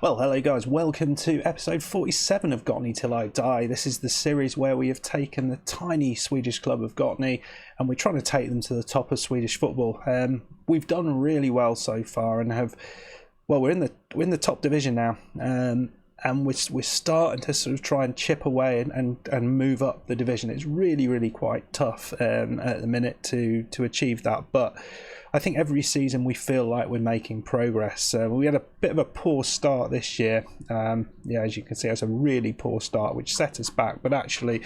Well, hello guys, welcome to episode 47 of Gottne Till I Die. This is the series where we have taken the tiny Swedish club of Gottne and we're trying to take them to the top of Swedish football. We've done really well so far and we're in the top division now, and we're starting to sort of try and chip away and move up the division. It's really quite tough at the minute to achieve that, but I think every season we feel like we're making progress. We had a bit of a poor start this year. As you can see, it's a really poor start, which set us back. But actually,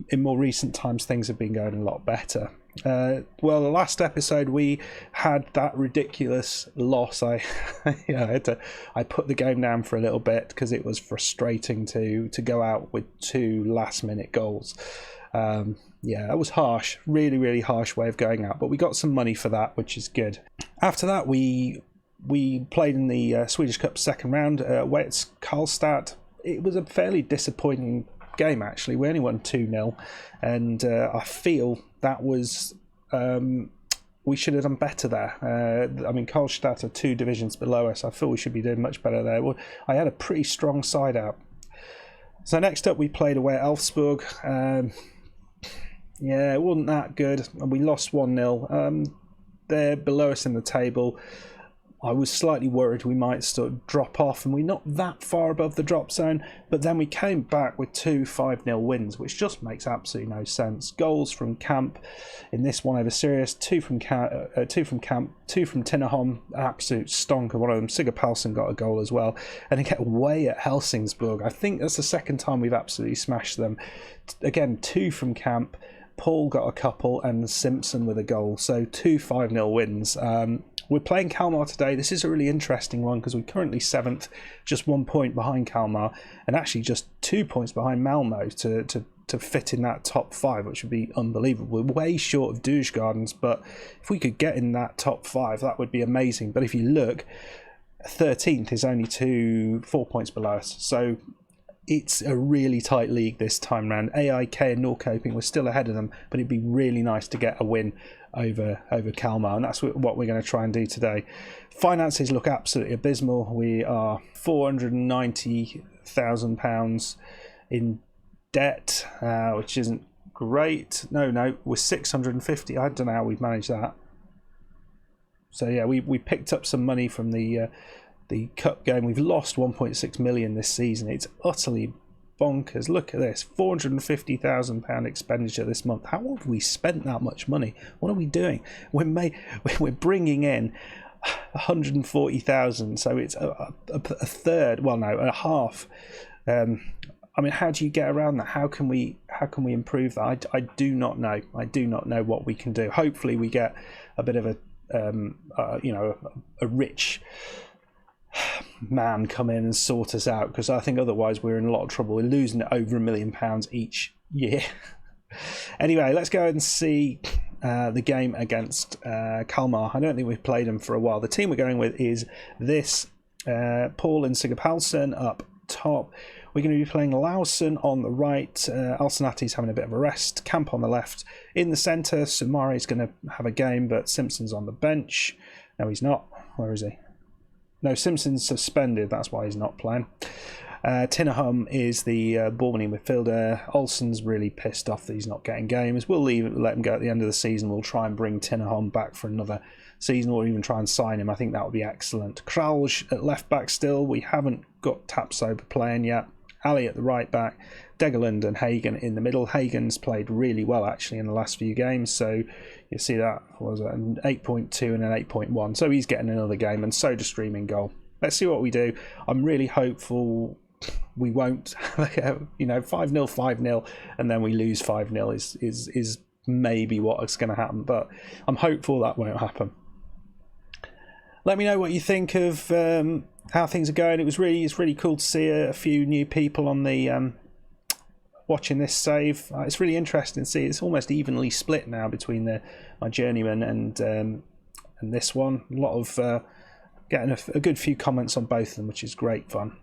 in more recent times, things have been going a lot better. The last episode we had that ridiculous loss. I put the game down for a little bit because it was frustrating to go out with two last-minute goals. That was harsh, really harsh way of going out, but we got some money for that, which is good. After that, we played in the Swedish Cup second round away at Karlstad. It was a fairly disappointing game, actually. We only won 2-0, and I feel that was we should have done better there. Karlstad are 2 divisions below us. I feel we should be doing much better there. I had a pretty strong side out. So next up, we played away at Elfsborg. It wasn't that good, and we lost 1-0. They're below us in the table. I was slightly worried we might sort of drop off, and we're not that far above the drop zone, but then we came back with 2 5-0 wins, which just makes absolutely no sense. Goals from Camp in this one over Sirius, 2 from Camp, 2 from Tinnerholm, absolute stonker, one of them. Sigurd Palsson got a goal as well, and he kept away at Helsingborg. I think that's the second time we've absolutely smashed them. Again, 2 from Camp, Paul got a couple, and Simpson with a goal, so 2 5-0 wins. We're playing Kalmar today. This is a really interesting one because we're currently 7th, just 1 point behind Kalmar, and actually just 2 points behind Malmo to fit in that top 5, which would be unbelievable. We're way short of Djurgårdens, but if we could get in that top 5, that would be amazing. But if you look, 13th is only 4 points below us, so it's a really tight league this time round. AIK and Norrköping were still ahead of them, but it'd be really nice to get a win over Kalmar, and that's what we're going to try and do today. Finances look absolutely abysmal. We are £490,000 in debt, which isn't great. No, we're 650. I don't know how we've managed that. So yeah, we picked up some money from the cup game. We've lost 1.6 million this season. It's utterly bonkers. Look at this, £450,000 expenditure this month. How have we spent that much money? What are we doing? We're bringing in 140,000, so it's a third. Well, no, a half. How do you get around that? How can we improve that? I do not know. I do not know what we can do. Hopefully, we get a bit of a rich man come in and sort us out, because I think otherwise we're in a lot of trouble. We're losing over £1 million each year. Anyway, let's go and see the game against Kalmar. I don't think we've played them for a while. The team we're going with is this: Paul and Sigurd Palsson up top. We're going to be playing Lausson on the right. Alsanati's having a bit of a rest. Camp on the left. In the centre, Sumari's going to have a game, but Simpson's on the bench. No, he's not. Where is he? No, Simpson's suspended. That's why he's not playing. Tinnerholm is the ball-winning midfielder. Olsen's really pissed off that he's not getting games. We'll let him go at the end of the season. We'll try and bring Tinnerholm back for another season, or even try and sign him. I think that would be excellent. Kralj at left back still. We haven't got Tapsoba playing yet. Ali at the right back. Degerlund and Hagen in the middle. Hagen's played really well actually in the last few games, so you see that was an 8.2 and an 8.1, so he's getting another game, and so does Streaming Goal. Let's see what we do. I'm really hopeful we won't 5-0, 5-0, and then we lose 5-0 is maybe what's going to happen, but I'm hopeful that won't happen. Let me know what you think of how things are going. It's really cool to see a few new people on the watching this save. It's really interesting to see. It's almost evenly split now between my Journeyman and this one. A lot of getting a good few comments on both of them, which is great fun.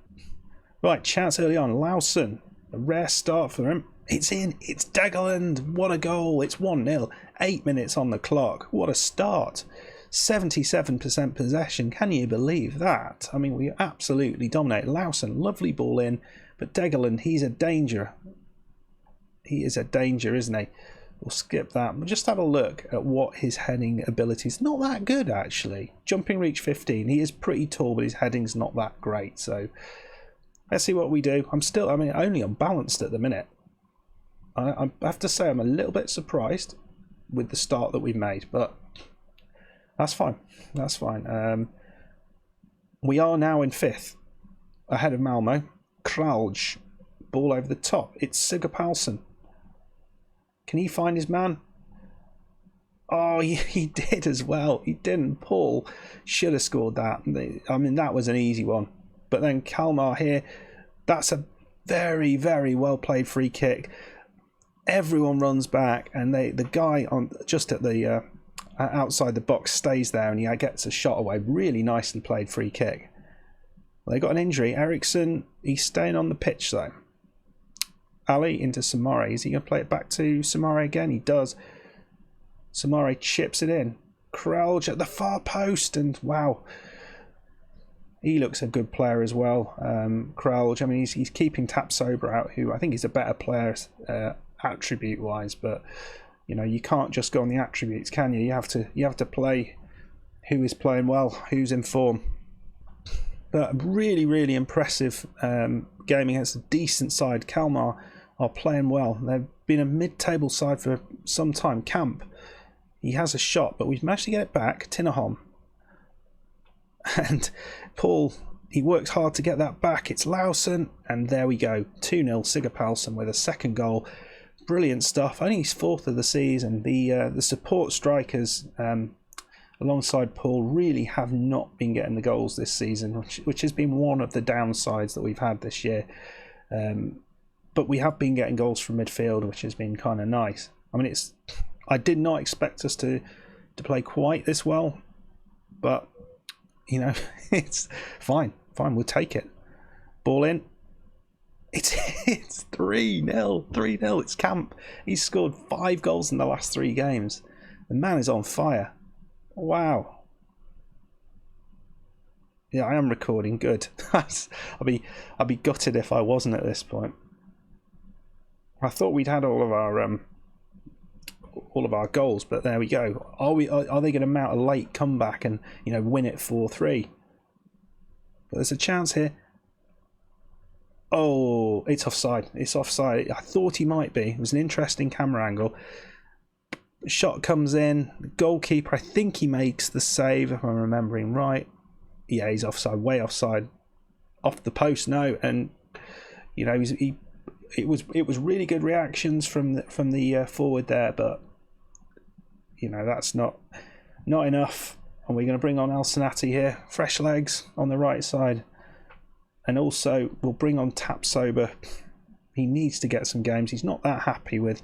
Right, chance early on. Lausson, a rare start for him. It's in. It's Degerlund. What a goal. It's 1-0. 8 minutes on the clock. What a start. 77% possession. Can you believe that? I mean, we absolutely dominate. Lawson, lovely ball in, but Degerland, he's a danger. He is a danger, isn't he? We'll skip that. We'll just have a look at what his heading abilities. Not that good, actually. Jumping reach 15. He is pretty tall, but his heading's not that great. So let's see what we do. Only unbalanced at the minute. I have to say I'm a little bit surprised with the start that we've made, but that's fine. That's fine. We are now in 5th, ahead of Malmo. Kralj, ball over the top. It's Sigurd Palsson. Can he find his man? Oh, he did as well. He didn't. Paul should have scored that. I mean, that was an easy one. But then Kalmar here, that's a very, very well played free kick. Everyone runs back, and the guy on just at the outside the box stays there, and he gets a shot away. Really nicely played free kick. Well, they got an injury. Eriksson, he's staying on the pitch though. Ali into Samare. Is he going to play it back to Samare again? He does. Samare chips it in. Kralj at the far post, and wow, he looks a good player as well. Kralj, I mean, he's keeping Tapsoba out, who I think is a better player attribute-wise, but you know, you can't just go on the attributes, can you? You have to play who is playing well, who's in form. But really, really impressive game against a decent side. Kalmar are playing well. They've been a mid-table side for some time. Camp, he has a shot, but we've managed to get it back. Tinnerholm. And Paul, he works hard to get that back. It's Lawson, and there we go. 2-0, Sigurd Palsson with a second goal. Brilliant stuff. Only his 4th of the season. The support strikers alongside Paul really have not been getting the goals this season, which has been one of the downsides that we've had this year. But we have been getting goals from midfield, which has been kind of nice. I mean, I did not expect us to play quite this well, but you know, it's fine. We'll take it. Ball in. It's 3-0. 3-0. It's Camp. He's scored 5 goals in the last 3 games. The man is on fire. Wow. Yeah, I am recording. Good. I'd be gutted if I wasn't at this point. I thought we'd had all of our goals, but there we go. Are they going to mount a late comeback and, you know, win it 4-3? But there's a chance here. Oh, it's offside. It's offside. I thought he might be. It was an interesting camera angle. Shot comes in. The goalkeeper, I think he makes the save, if I'm remembering right. Yeah, he's offside. Way offside. Off the post, no. And you know, it was really good reactions from the forward there, but you know, that's not enough. And we're going to bring on Al Sanati here. Fresh legs on the right side. And also, we'll bring on Tapsoba. He needs to get some games. He's not that happy with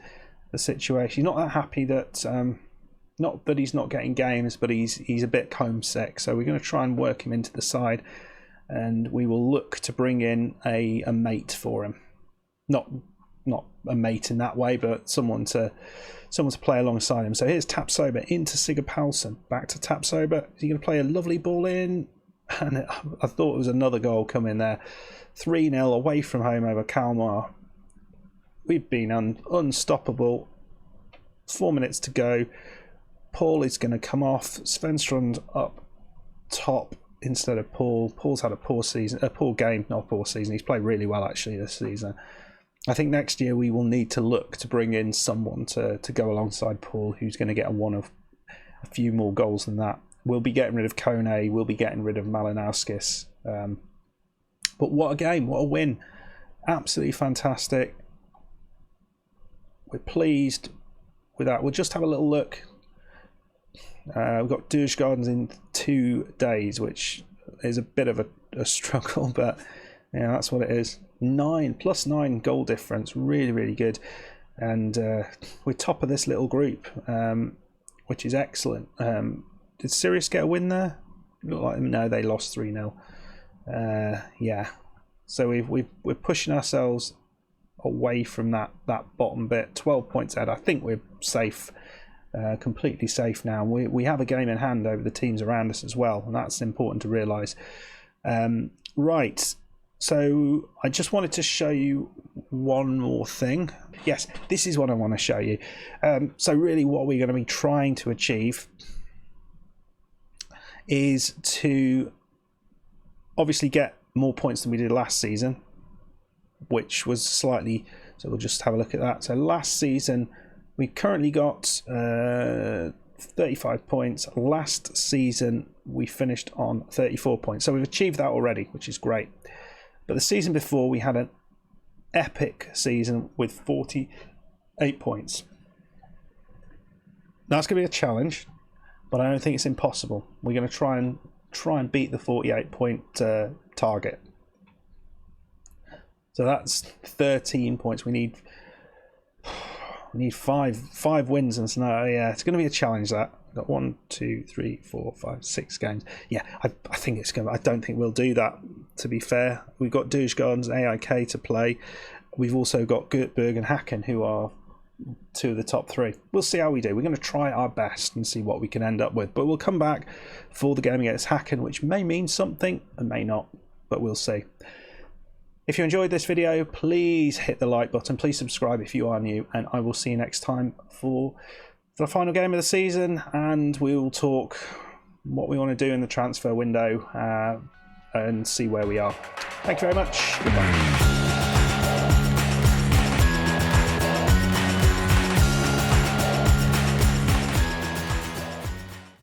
the situation. He's not that happy that, not that he's not getting games, but he's a bit homesick. So we're going to try and work him into the side, and we will look to bring in a mate for him. Not a mate in that way, but someone to play alongside him. So here's Tapsoba into Sigurd Palsson. Back to Tapsoba. Is he going to play a lovely ball in? And I thought it was another goal coming there. 3-0 away from home over Kalmar. We've been unstoppable. 4 minutes to go. Paul is going to come off. Svenstrand up top instead of Paul. Paul's had a poor game, not a poor season. He's played really well actually this season. I think next year we will need to look to bring in someone to go alongside Paul who's going to get a few more goals than that. We'll be getting rid of Kone. We'll be getting rid of Malinowskis. But what a game. What a win. Absolutely fantastic. We're pleased with that. We'll just have a little look. We've got Douche Gardens in 2 days, which is a bit of a struggle, but yeah, that's what it is. +9 goal difference. Really, really good. And we're top of this little group, which is excellent. Did Sirius get a win there? Look like no, they lost 3-0. Yeah, so we're pushing ourselves away from that bottom bit. 12 points ahead. I think we're safe completely safe now. We have a game in hand over the teams around us as well, and that's important to realise. Right, so I just wanted to show you one more thing. Yes, this is what I want to show you. So really what we're going to be trying to achieve is to obviously get more points than we did last season, which was slightly, so we'll just have a look at that. So last season we currently got 35 points. Last season we finished on 34 points, so we've achieved that already, which is great. But the season before we had an epic season with 48 points. Now it's going to be a challenge, but I don't think it's impossible. We're going to try and beat the 48 point target. So that's 13 points. We need five wins, and so yeah, it's going to be a challenge. That we've got 1, 2, 3, 4, 5, 6 games. Yeah, I think it's going. I don't think we'll do that. To be fair, we've got Dujgardens and AIK to play. We've also got Göteborg and Häcken, who are 2 of the top 3. We'll see how we do. We're going to try our best and see what we can end up with. But we'll come back for the game against Häcken, which may mean something and may not, but we'll see. If you enjoyed this video, please hit the like button. Please subscribe if you are new, and I will see you next time for the final game of the season, and we will talk what we want to do in the transfer window and see where we are. Thank you very much. Goodbye.